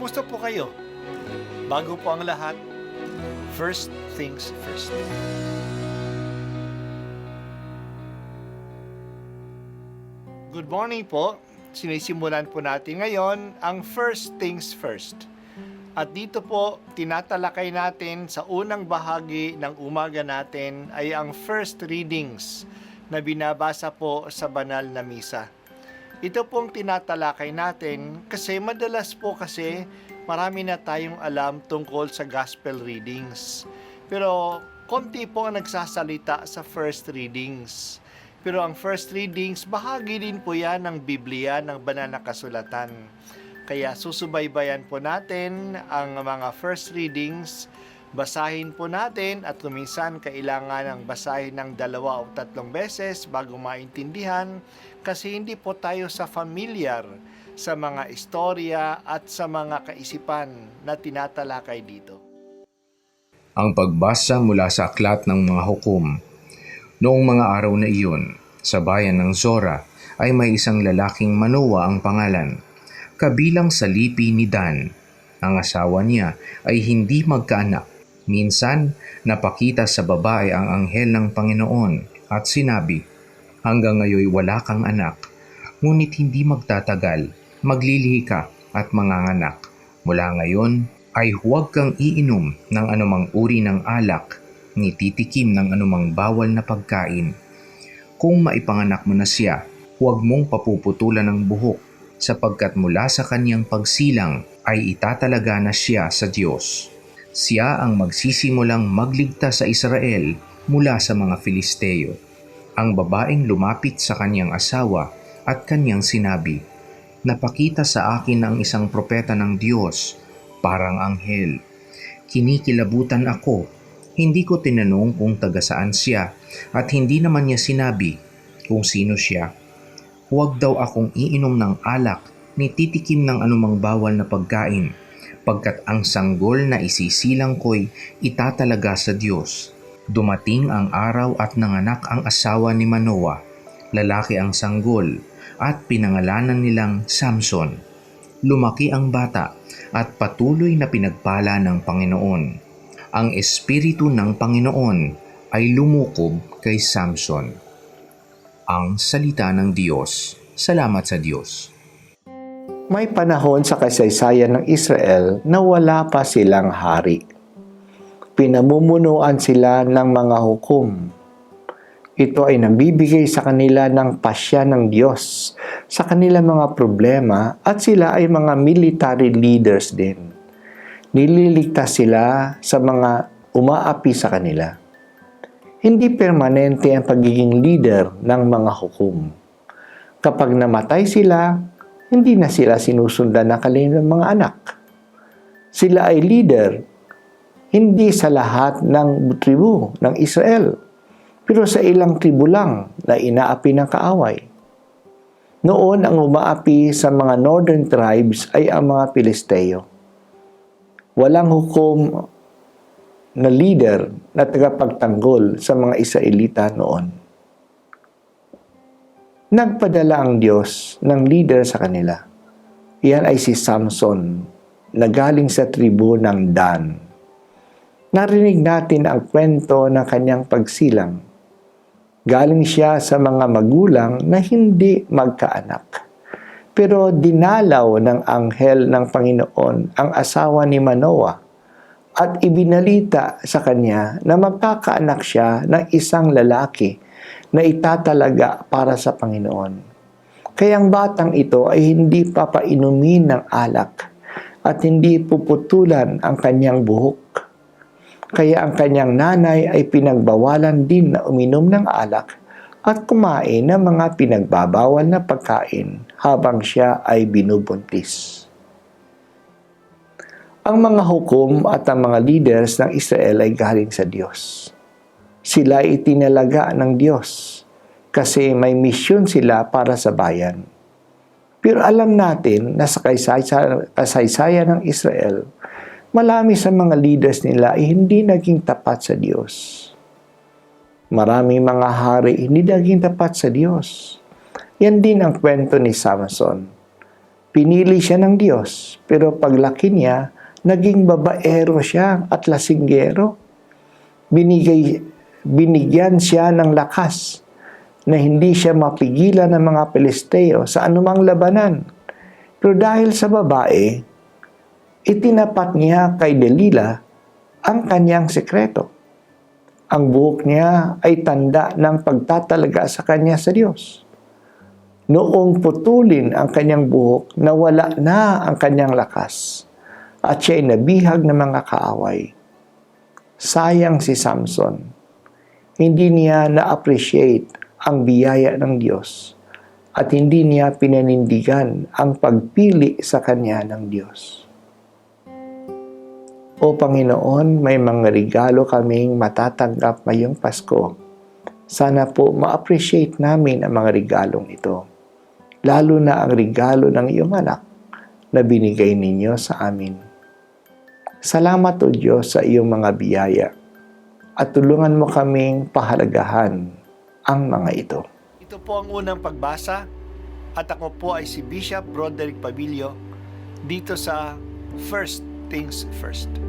Kumusta po kayo? Bago po ang lahat, first things first. Good morning po. Sinisimulan po natin ngayon ang first things first. At dito po, tinatalakay natin sa unang bahagi ng umaga natin ay ang first readings na binabasa po sa banal na misa. Ito pong tinatalakay natin kasi madalas po kasi marami na tayong alam tungkol sa gospel readings. Pero konti po ang nagsasalita sa first readings. Pero ang first readings, bahagi din po yan ng Biblia, ng banal na kasulatan. Kaya susubaybayan po natin ang mga first readings, basahin po natin at kuminsan kailangan ng basahin ng 2 o 3 beses bago maintindihan kasi hindi po tayo familiar sa mga istorya at sa mga kaisipan na tinatalakay dito. Ang pagbasa mula sa aklat ng mga hukom. Noong mga araw na iyon, sa bayan ng Zora ay may isang lalaking Manoa ang pangalan, kabilang sa lipi ni Dan. Ang asawa niya ay hindi magkaanak. Minsan, napakita sa babae ang anghel ng Panginoon at sinabi, "Hanggang ngayon wala kang anak, ngunit hindi magtatagal, maglilihi ka at manganganak. Mula ngayon ay huwag kang iinom ng anumang uri ng alak, ni titikim ng anumang bawal na pagkain. Kung maipanganak mo na siya, huwag mong papuputulan ng buhok, sapagkat mula sa kanyang pagsilang ay itatalaga na siya sa Diyos. Siya ang magsisimulang magligtas sa Israel mula sa mga Filisteo." Ang babaeng lumapit sa kanyang asawa at kanyang sinabi, "Napakita sa akin ang isang propeta ng Diyos, parang anghel. Kinikilabutan ako. Hindi ko tinanong kung taga saan siya at hindi naman niya sinabi kung sino siya. Huwag daw akong iinom ng alak ni titikim ng anumang bawal na pagkain, pagkat ang sanggol na isisilang ko'y itatalaga sa Diyos." Dumating ang araw at nanganak ang asawa ni Manoa, lalaki ang sanggol, at pinangalanan nilang Samson. Lumaki ang bata at patuloy na pinagpala ng Panginoon. Ang Espiritu ng Panginoon ay lumukob kay Samson. Ang salita ng Diyos. Salamat sa Diyos. May panahon sa kasaysayan ng Israel na wala pa silang hari. Pinamumunuan sila ng mga hukom. Ito ay nabibigay sa kanila ng pasya ng Diyos sa kanilang mga problema at sila ay mga military leaders din. Nililigtas sila sa mga umaapi sa kanila. Hindi permanente ang pagiging leader ng mga hukom. Kapag namatay sila, hindi na sila sinusundan ng kanilang mga anak. Sila ay leader, hindi sa lahat ng tribu ng Israel, pero sa ilang tribu lang na inaapi ng kaaway. Noon, ang umaapi sa mga northern tribes ay ang mga Pilisteo. Walang hukom na leader na tagapagtanggol sa mga Israelita noon. Nagpadala ang Diyos ng leader sa kanila. Iyan ay si Samson, na galing sa tribu ng Dan. Narinig natin ang kwento ng kanyang pagsilang. Galing siya sa mga magulang na hindi magkaanak. Pero dinalaw ng anghel ng Panginoon ang asawa ni Manoa at ibinalita sa kanya na magkakaanak siya ng isang lalaki na itatalaga para sa Panginoon. Kaya ang batang ito ay hindi papainumin ng alak at hindi puputulan ang kanyang buhok. Kaya ang kanyang nanay ay pinagbawalan din na uminom ng alak at kumain ng mga pinagbabawal na pagkain habang siya ay binubuntis. Ang mga hukom at ang mga leaders ng Israel ay galing sa Diyos. Sila ay itinalaga ng Diyos kasi may misyon sila para sa bayan. Pero alam natin na sa kasaysayan ng Israel, marami sa mga leaders nila ay hindi naging tapat sa Diyos. Maraming mga hari hindi naging tapat sa Diyos. Yan din ang kwento ni Samson. Pinili siya ng Diyos, pero paglaki niya, naging babaero siya at lasinggero. Binigyan siya ng lakas na hindi siya mapigilan ng mga Pilisteo sa anumang labanan. Pero dahil sa babae, itinapat niya kay Delila ang kanyang sekreto. Ang buhok niya ay tanda ng pagtatalaga sa kanya sa Diyos. Noong putulin ang kanyang buhok, nawala na ang kanyang lakas at siya ay nabihag ng mga kaaway. Sayang si Samson. Hindi niya na-appreciate ang biyaya ng Diyos at hindi niya pinanindigan ang pagpili sa kanya ng Diyos. O Panginoon, may mga regalo kaming matatanggap ngayong Pasko. Sana po ma-appreciate namin ang mga regalong ito. Lalo na ang regalo ng iyong anak na binigay ninyo sa amin. Salamat o Diyos sa iyong mga biyaya at tulungan mo kaming pahalagahan ang mga ito. Ito po ang unang pagbasa at ako po ay si Bishop Broderick Pabilio dito sa First Things First.